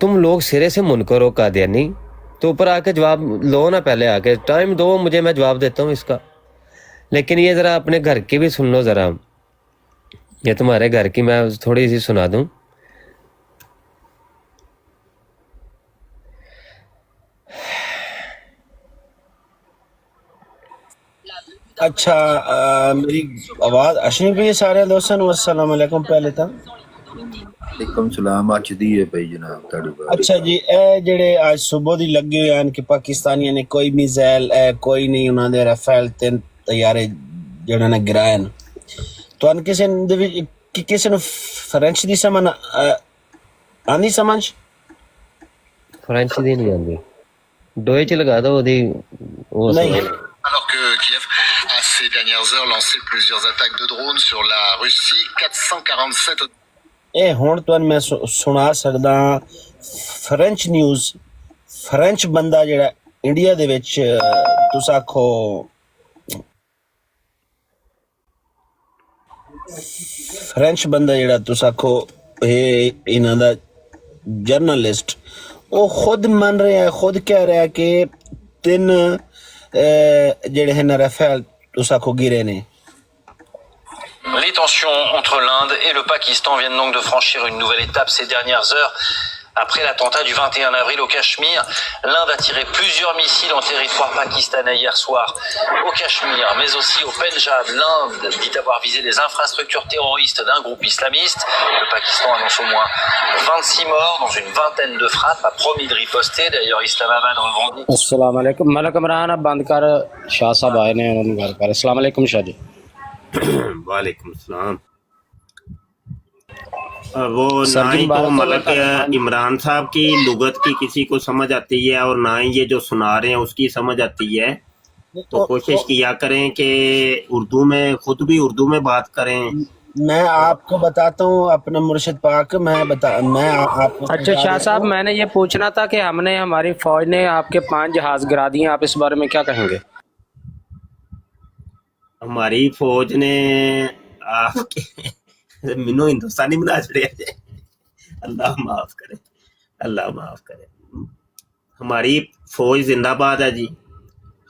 تم لوگ سرے سے منکر ہو قادیانی، تو اوپر آ کے جواب لو نا، پہلے آ کے ٹائم دو مجھے، میں جواب دیتا ہوں اس کا. لیکن یہ ذرا اپنے گھر کی بھی سن لو ذرا، یہ تمہارے گھر کی میں تھوڑی سی سنا دوں. اچھا میری آواز اشنی پہ سارے دوستوں السلام علیکم پہلے تھا. وعلیکم السلام. اچ دی ہے بھائی جناب تہاڈی بات. اچھا جی، اے جڑے آج صبح دی لگے ہوئے ہیں کہ پاکستانیاں نے کوئی میزائل کوئی نہیں، انہاں دے رافیل 3 طیارے جڑے نے گرائے ہیں، تو ان کسی نے فرینچ دی سمجھ آندی سمجھ؟ فرینچ دی نہیں آندی، ڈوئچ لگا دو دی وہ نہیں. سمجھ. Alors que Kiev a ces dernières heures lancé plusieurs attaques de drones sur la Russie, 447. اے ہون تو میں سنا سکدا فرینچ نیوز. فرینچ بندہ جڑا انڈیا دے وچ تس آکھو فرینچ بندہ جڑا تس آکھو انہاں دا جرنلسٹ، وہ خود من رہا ہے، خود کہہ رہا ہے کہ 3 جڑے ہیں رافیل تس آکھو گرے نے. Les tensions entre l'Inde et le Pakistan viennent donc de franchir une nouvelle étape ces dernières heures. Après l'attentat du 21 avril au Cachemire, l'Inde a tiré plusieurs missiles en territoire pakistanais hier soir au Cachemire, mais aussi au Pendjab. L'Inde dit avoir visé les infrastructures terroristes d'un groupe islamiste. Le Pakistan annonce au moins 26 morts dans une vingtaine de frappes, a promis de riposter. D'ailleurs, Islamabad revendique. السلام علیکم. ملک عمران اب بند کر، شاہ صاحب آئے نے ان گھر پر. السلام علیکم شاہ جی. وعلیکم السلام. وہ نہ ہی تو ملک عمران صاحب کی لغت کی کسی کو سمجھ آتی ہے اور نہ ہی یہ جو سنا رہے ہیں اس کی سمجھ آتی ہے، تو کوشش کیا کریں کہ اردو میں، خود بھی اردو میں بات کریں. میں آپ کو بتاتا ہوں اپنا مرشد پاک، میں آپ کو اچھا شاہ صاحب، میں نے یہ پوچھنا تھا کہ ہماری فوج نے آپ کے 5 جہاز گرا دیے، آپ اس بارے میں کیا کہیں گے؟ ہماری فوج نے آپ کے مینو ہندوستانی بنا چھڑیا جائے، اللہ معاف کرے، اللہ معاف کرے. ہماری فوج زندہ باد ہے جی،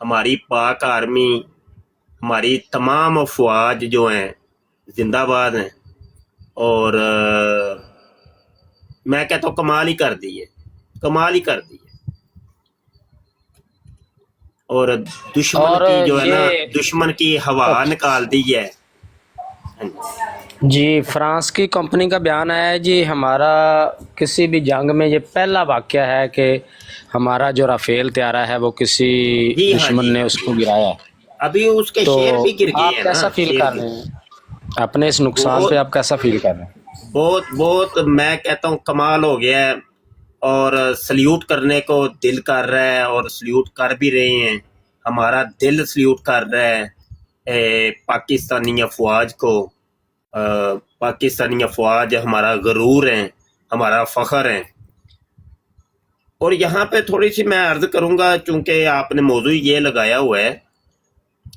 ہماری پاک آرمی، ہماری تمام افواج جو ہیں زندہ باد ہیں، اور میں کہتا ہوں کمال ہی کر دی ہے، کمال ہی کر دی ہے. اور دشمن کی جو ہے نا، دشمن کی ہوا نکال دی ہے. جی فرانس کی کمپنی کا بیان ہے جی، ہمارا کسی بھی جنگ میں یہ پہلا واقعہ ہے کہ ہمارا جو رافیل طیارہ ہے وہ کسی دشمن نے اس کو گرایا ہے. ابھی اس کے شیر بھی گر گئے آپ ہیں کیسا نا. فیل کر رہے ہیں اپنے اس نقصان پہ؟ آپ کیسا فیل کر رہے ہیں؟ بہت میں کہتا ہوں کمال ہو گیا ہے، اور سلیوٹ کرنے کو دل کر رہا ہے، اور سلیوٹ کر بھی رہے ہیں. ہمارا دل سلیوٹ کر رہا ہے پاکستانی افواج کو. پاکستانی افواج ہمارا غرور ہیں، ہمارا فخر ہیں. اور یہاں پہ تھوڑی سی میں عرض کروں گا، چونکہ آپ نے موضوع یہ لگایا ہوا ہے.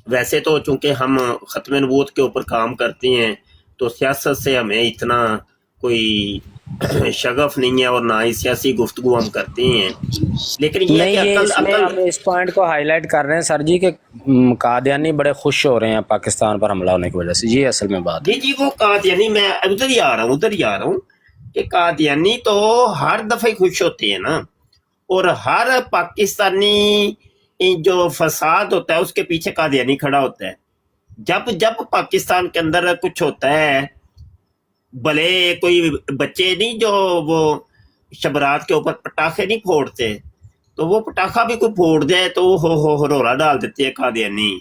ویسے تو چونکہ ہم ختم نبوت کے اوپر کام کرتے ہیں تو سیاست سے ہمیں اتنا کوئی شغف نہیں ہے، اور نہ ہی سیاسی گفتگو ہم کرتے ہیں. لیکن یہ اس میں ہم اس پوائنٹ کو ہائی لائٹ کر رہے ہیں سر جی کہ قادیانی بڑے خوش ہو رہے ہیں پاکستان پر حملہ ہونے کی وجہ سے. یہ اصل میں بات ہے. جی وہ قادیانی، میں ادھر ہی آ رہا ہوں کہ قادیانی تو ہر دفعہ خوش ہوتے ہیں نا، اور ہر پاکستانی جو فساد ہوتا ہے اس کے پیچھے قادیانی کھڑا ہوتا ہے. جب پاکستان کے اندر کچھ ہوتا ہے، بھلے کوئی بچے نہیں جو وہ شبرات کے اوپر پٹاخے نہیں پھوڑتے، تو وہ پٹاخہ بھی کوئی پھوڑ جائے تو ہو رولا ڈال دیتے ہیں قادیانی.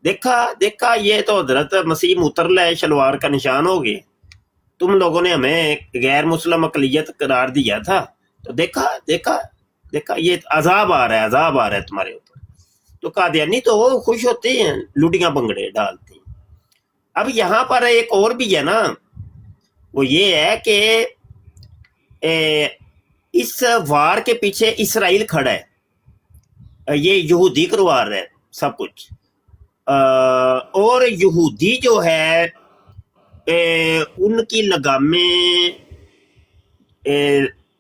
دیکھا یہ تو حضرت مسیح اتر لے شلوار کا نشان ہو گئے. تم لوگوں نے ہمیں غیر مسلم اقلیت قرار دیا تھا، تو دیکھا یہ عذاب آ رہا ہے تمہارے اوپر. تو قادیانی تو خوش ہوتے ہیں، لوٹیاں بنگڑے ڈالتے ہیں. اب یہاں پر ایک اور بھی ہے نا، وہ یہ ہے کہ اس وار کے پیچھے اسرائیل کھڑا ہے، یہ یہودی کروا رہا ہے سب کچھ. اور یہودی جو ہے ان کی لگامیں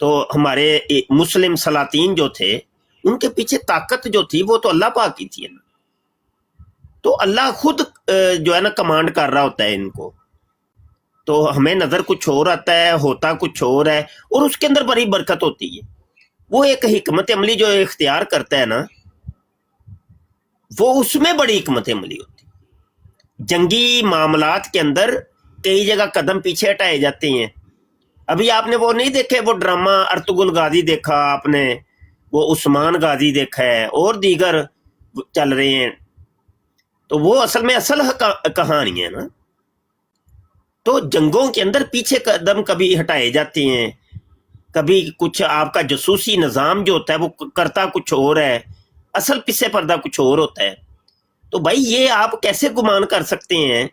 تو ہمارے مسلم سلاطین جو تھے ان کے پیچھے طاقت جو تھی وہ تو اللہ پاک کی تھی نا. تو اللہ خود جو ہے نا کمانڈ کر رہا ہوتا ہے ان کو. تو ہمیں نظر کچھ اور آتا ہے, ہوتا کچھ اور ہے, اور اس کے اندر بڑی برکت ہوتی ہے. وہ ایک حکمت عملی جو اختیار کرتا ہے نا, وہ اس میں بڑی حکمت عملی ہوتی ہے. جنگی معاملات کے اندر کئی جگہ قدم پیچھے ہٹائے جاتے ہیں. ابھی آپ نے وہ نہیں دیکھے, وہ ڈرامہ ارطغرل غازی دیکھا آپ نے, وہ عثمان غازی دیکھا ہے, اور دیگر چل رہے ہیں. تو وہ اصل میں اصل کہانی ہے نا. تو جنگوں کے اندر پیچھے قدم کبھی ہٹائے جاتے ہیں, کبھی کچھ آپ کا جاسوسی نظام جو ہوتا ہے وہ کرتا کچھ اور ہے, اصل پسے پردہ کچھ اور ہوتا ہے. تو بھائی یہ آپ کیسے گمان کر سکتے ہیں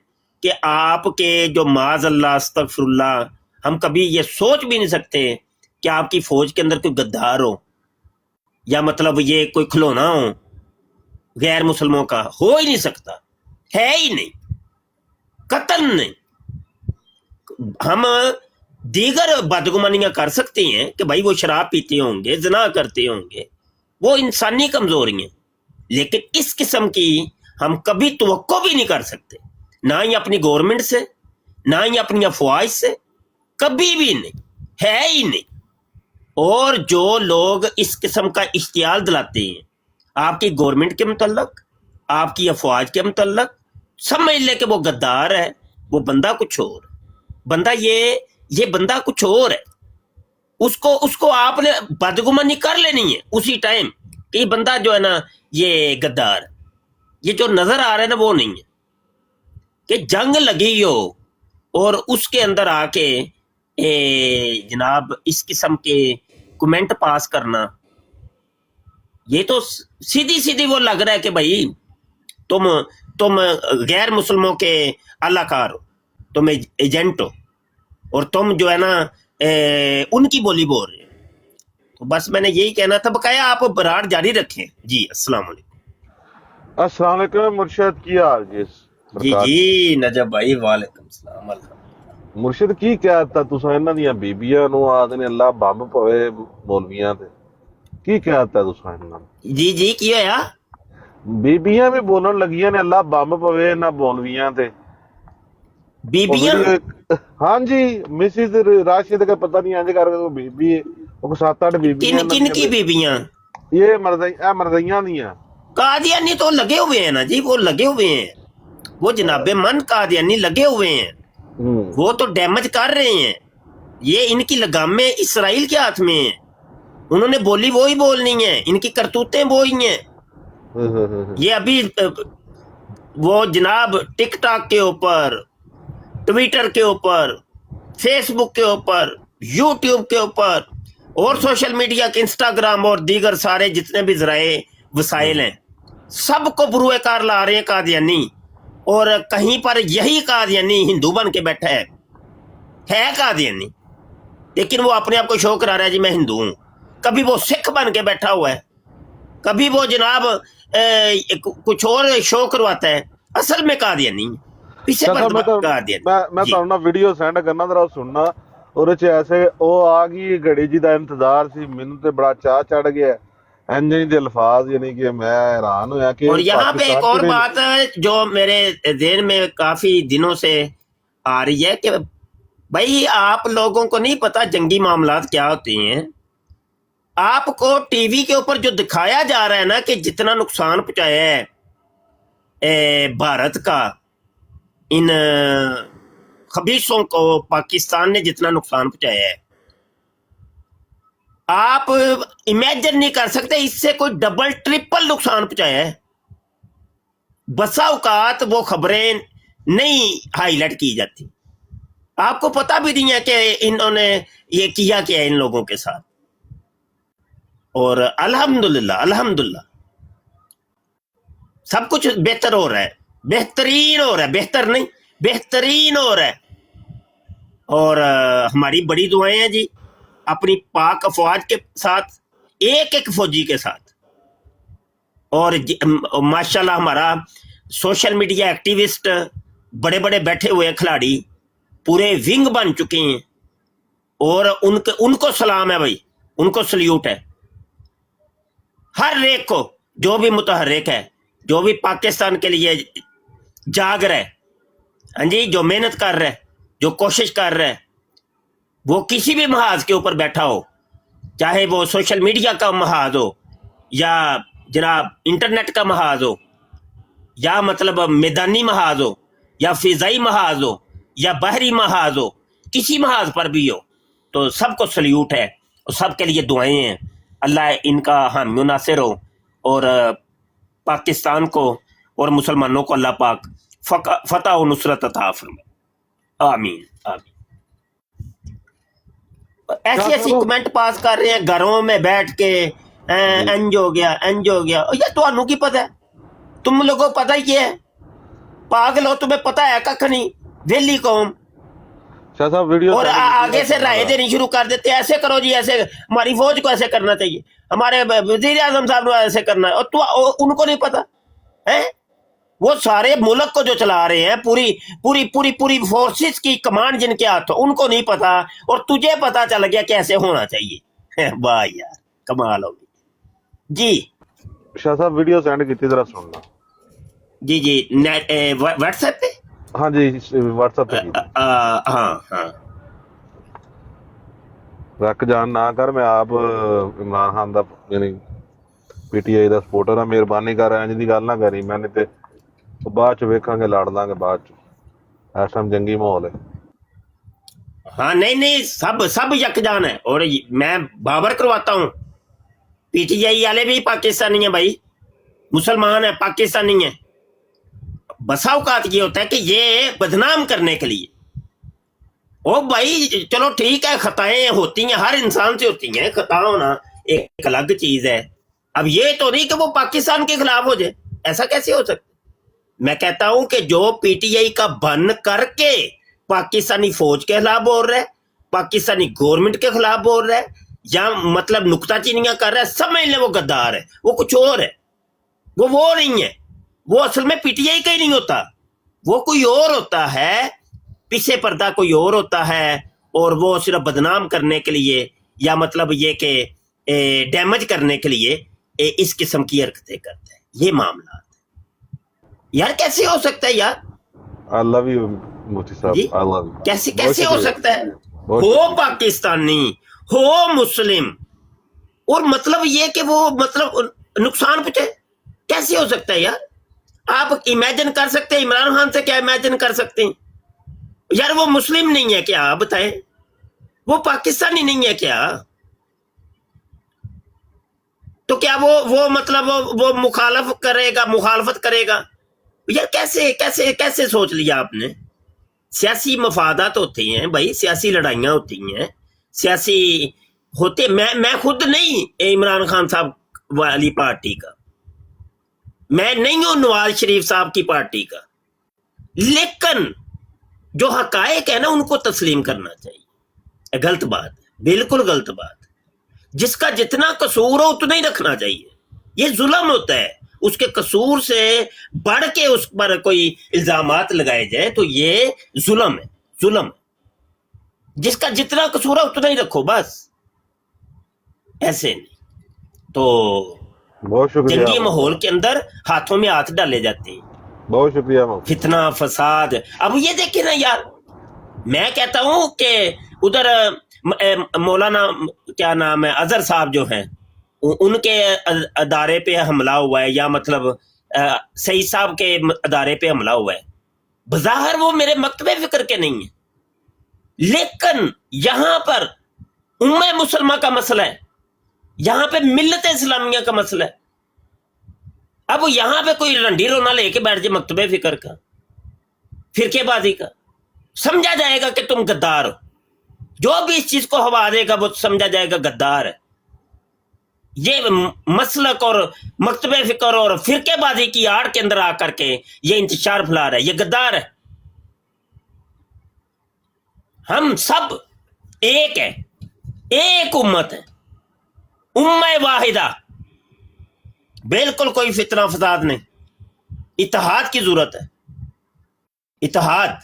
کہ آپ کے جو معاذ اللہ استغفر اللہ, ہم کبھی یہ سوچ بھی نہیں سکتے کہ آپ کی فوج کے اندر کوئی غدار ہو, یا مطلب یہ کوئی کھلونا ہو غیر مسلموں کا. ہو ہی نہیں سکتا, ہے ہی نہیں, قطعاً نہیں. ہم دیگر بدگمانیاں کر سکتے ہیں کہ بھائی وہ شراب پیتے ہوں گے, زنا کرتے ہوں گے, وہ انسانی کمزوری ہیں, لیکن اس قسم کی ہم کبھی توقع بھی نہیں کر سکتے, نہ ہی اپنی گورنمنٹ سے, نہ ہی اپنی افواج سے, کبھی بھی نہیں, ہے ہی نہیں. اور جو لوگ اس قسم کا اشتعال دلاتے ہیں آپ کی گورنمنٹ کے متعلق, آپ کی افواج کے متعلق, سمجھ لے کہ وہ غدار ہے, وہ بندہ کچھ اور, بندہ یہ بندہ کچھ اور ہے. اس کو آپ نے بدگمانی کر لینی ہے اسی ٹائم کہ یہ بندہ جو ہے نا یہ غدار. یہ جو نظر آ رہا ہے نا وہ نہیں ہے. کہ جنگ لگی ہو اور اس کے اندر آ کے جناب اس قسم کے کمنٹ پاس کرنا, یہ تو سیدھی وہ لگ رہا ہے کہ بھائی تم غیر مسلموں کے اللہ کار ہو, تم ایجنٹ ہو, اور تم جو ہے نا ان کی بولی بول رہے ہو. تو بس میں نے یہی کہنا تھا. بقایا آپ براڑ جاری رکھیں. جی السلام علیکم. السلام علیکم مرشد, کی حال جی نجب بھائی, وعلیکم السلام. مرشد کی کہتا تساں انہاں دیاں بیبیاں نو آدھے اللہ بمب پوے مولویاں تے, کی کہتا تساں انہاں جی کی ہویا؟ بیبیاں بھی بولن لگیاں نے اللہ بمب پوے نہ مولویاں تے. بیبیاں؟ ہاں جی, مسز راشد کا پتہ نہیں انج کر کے بیبی ہے, وہ 7-8 بیبیاں. کن کی بیبیاں؟ یہ مردیاں دیاں. قادیانی تو لگے ہوئے ہیں نا جی, وہ لگے ہوئے ہیں, وہ جناب من قادیانی لگے ہوئے ہیں, وہ تو ڈیمیج کر رہے ہیں. یہ ان کی لگامیں اسرائیل کے ہاتھ میں ہیں, انہوں نے بولی وہی بولنی ہے, ان کی کرتوتیں وہی ہیں. یہ ابھی وہ جناب ٹک ٹاک کے اوپر, ٹویٹر کے اوپر, فیس بک کے اوپر, یوٹیوب کے اوپر, اور سوشل میڈیا کے انسٹاگرام اور دیگر سارے جتنے بھی ذرائع وسائل ہیں, سب کو بروئے کار لا رہے ہیں قادیانی. اور کہیں پر یہی قادیانی ہندو بن کے بیٹھا ہے قادیانی, لیکن وہ اپنے آپ کو شو کرا رہا ہے جی میں ہندو ہوں. کبھی وہ سکھ بن کے بیٹھا ہوا ہے, کبھی وہ جناب کچھ اور شو کرواتا ہے, اصل میں قادیانی پیچھے میں تھوڑا ویڈیو سینڈ کرنا ذرا سننا, اور ایسے وہ آ گئی گھڑی جی دا انتظار سی, مینوں تے بڑا چاہ چڑھ گیا انجنی دے الفاظ, یعنی کہ میں حیران ہویا کہ. اور یہاں پہ ایک اور بات جو میرے ذہن میں کافی دنوں سے آ رہی ہے کہ بھائی آپ لوگوں کو نہیں پتا جنگی معاملات کیا ہوتے ہیں. آپ کو ٹی وی کے اوپر جو دکھایا جا رہا ہے نا کہ جتنا نقصان پہنچایا ہے بھارت کا ان خبیثوں کو, پاکستان نے جتنا نقصان پہنچایا ہے, آپ امیجن نہیں کر سکتے اس سے کوئی ڈبل ٹرپل نقصان پہنچایا ہے. بسا اوقات وہ خبریں نہیں ہائی لائٹ کی جاتی, آپ کو پتہ بھی نہیں ہے کہ انہوں نے یہ کیا کیا ہے ان لوگوں کے ساتھ. اور الحمدللہ سب کچھ بہتر ہو رہا ہے, بہترین ہو رہا ہے, بہتر نہیں بہترین ہو رہا ہے. اور ہماری بڑی دعائیں ہیں جی اپنی پاک افواج کے ساتھ, ایک فوجی کے ساتھ. اور ماشاءاللہ ہمارا سوشل میڈیا ایکٹیوسٹ بڑے بیٹھے ہوئے کھلاڑی پورے ونگ بن چکے ہیں, اور ان کو سلام ہے بھائی, ان کو سلیوٹ ہے. ہر ایک کو جو بھی متحرک ہے, جو بھی پاکستان کے لیے جاگ رہا ہے, ہاں جی, جو محنت کر رہا ہے, جو کوشش کر رہا ہے, وہ کسی بھی محاذ کے اوپر بیٹھا ہو, چاہے وہ سوشل میڈیا کا محاذ ہو یا جناب انٹرنیٹ کا محاذ ہو یا مطلب میدانی محاذ ہو یا فضائی محاذ ہو یا بحری محاذ ہو, کسی محاذ پر بھی ہو, تو سب کو سلیوٹ ہے اور سب کے لیے دعائیں ہیں. اللہ ان کا حامی و ناصر ہو اور پاکستان کو اور مسلمانوں کو اللہ پاک فتح و نصرت عطا فرمائے. آمین آمین. ایسی ایسی کمنٹ پاس کر رہے ہیں گھروں میں بیٹھ کے, انج ہو گیا انج ہو گیا. یہ تمہیں کی پتہ ہے؟ تم لوگوں کو پتہ ہی ہے, پاگل ہو, تمہیں پتہ ہے ککھ نہیں, ویلی قوم. شاہ صاحب ویڈیو اور آگے سے رائے دینی شروع کر دیتے, ایسے کرو جی, ایسے ہماری فوج کو ایسے کرنا چاہیے, ہمارے وزیر اعظم صاحب کو ایسے کرنا ہے, اور تو ان کو نہیں پتا ہے. وہ سارے ملک کو جو چلا رہے ہیں, پوری پوری پوری پوری فورسز کی کمانڈ جن کے ہاتھ, ان کو نہیں پتا, اور تجھے پتا چل گیا کیسے ہونا چاہیے. واہ یار, کمال ہوگی. جی شاہ صاحب ویڈیو سینڈ کی ذرا سننا. جی جی, واٹس ایپ پہ, ہاں جی واٹس ایپ پہ کی. ہاں ہاں. رکھ جان نہ کر, میں آپ عمران خان دا یعنی P T I the supporter ہاں, مہربانی کر انج دی گل نہ کری. میں نے تے بعد چ ویکھاں گے, لڑ لاں گے بعد چ, اس ٹائم جنگی ماحول ہے. ہاں نہیں نہیں, سب یکجان ہے, اور میں باور کرواتا ہوں پی ٹی آئی والے بھی پاکستانی ہیں بھائی, مسلمان ہیں, پاکستانی ہیں. بسا اوقات یہ ہوتا ہے کہ یہ بدنام کرنے کے لیے, او بھائی چلو ٹھیک ہے, خطائیں ہوتی ہیں, ہر انسان سے ہوتی ہیں, خطا ہونا ایک الگ چیز ہے. اب یہ تو نہیں کہ وہ پاکستان کے خلاف ہو جائے, ایسا کیسے ہو سکتا؟ میں کہتا ہوں کہ جو پی ٹی آئی کا بن کر کے پاکستانی فوج کے خلاف بول رہا ہے, پاکستانی گورنمنٹ کے خلاف بول رہا ہے, یا مطلب نکتہ چینیاں کر رہا ہے, سمجھ لیں وہ غدار ہے, وہ کچھ اور ہے. وہ نہیں ہے, وہ اصل میں پی ٹی آئی کا ہی نہیں ہوتا, وہ کوئی اور ہوتا ہے, پیچھے پردہ کوئی اور ہوتا ہے, اور وہ صرف بدنام کرنے کے لیے یا مطلب یہ کہ ڈیمیج کرنے کے لیے اس قسم کی حرکتیں کرتا ہے. یہ معاملات یار کیسے ہو سکتا ہے یار؟ آئی لو یو مفتی صاحب, جی آئی لو یو. کیسے ہو سکتا ہے؟ ہو پاکستانی, ہو مسلم, اور مطلب یہ کہ وہ مطلب نقصان پہنچے, کیسے ہو سکتا ہے یار؟ آپ امیجن کر سکتے ہیں عمران خان سے؟ کیا امیجن کر سکتے ہیں یار؟ وہ مسلم نہیں ہے کیا؟ آپ بتائیں, وہ پاکستانی نہیں ہے کیا؟ تو کیا وہ مطلب وہ مخالفت کرے گا یار؟ کیسے سوچ لیا آپ نے؟ سیاسی مفادات ہوتے ہیں بھائی, سیاسی لڑائیاں ہوتی ہیں, سیاسی ہوتے. میں خود نہیں عمران خان صاحب والی پارٹی کا, میں نہیں ہوں نواز شریف صاحب کی پارٹی کا, لیکن جو حقائق ہے نا ان کو تسلیم کرنا چاہیے. غلط بات ہے, بالکل غلط بات ہے. جس کا جتنا قصور ہو اتنا ہی رکھنا چاہیے. یہ ظلم ہوتا ہے, اس کے قصور سے بڑھ کے اس پر کوئی الزامات لگائے جائے تو یہ ظلم ہے, ظلم ہے. جس کا جتنا قصور ہے اتنا ہی رکھو بس, ایسے نہیں. تو بہت شکریہ, جنگی ماحول کے اندر ہاتھوں میں ہاتھ ڈالے جاتے ہیں, بہت شکریہ. فتنہ فساد. اب یہ دیکھیں نا یار, میں کہتا ہوں کہ ادھر مولانا کیا نام ہے اظہر صاحب جو ہیں, ان کے ادارے پہ حملہ ہوا ہے, یا مطلب سعید صاحب کے ادارے پہ حملہ ہوا ہے. بظاہر وہ میرے مکتب فکر کے نہیں ہیں, لیکن یہاں پر امہ مسلمہ کا مسئلہ ہے, یہاں پہ ملت اسلامیہ کا مسئلہ ہے. اب یہاں پہ کوئی رنڈی رونا لے کے بیٹھ جائے مکتب فکر کا, فرقے بازی کا, سمجھا جائے گا کہ تم غدار ہو. جو بھی اس چیز کو ہوا دے گا وہ سمجھا جائے گا غدار ہے. یہ مسلک اور مکتب فکر اور فرقے بازی کی آڑ کے اندر آ کر کے یہ انتشار پھیلا رہا ہے, یہ غدار ہے. ہم سب ایک ہے, ایک امت ہے, امہ واحدہ, بالکل کوئی فتنہ فساد نہیں. اتحاد کی ضرورت ہے, اتحاد.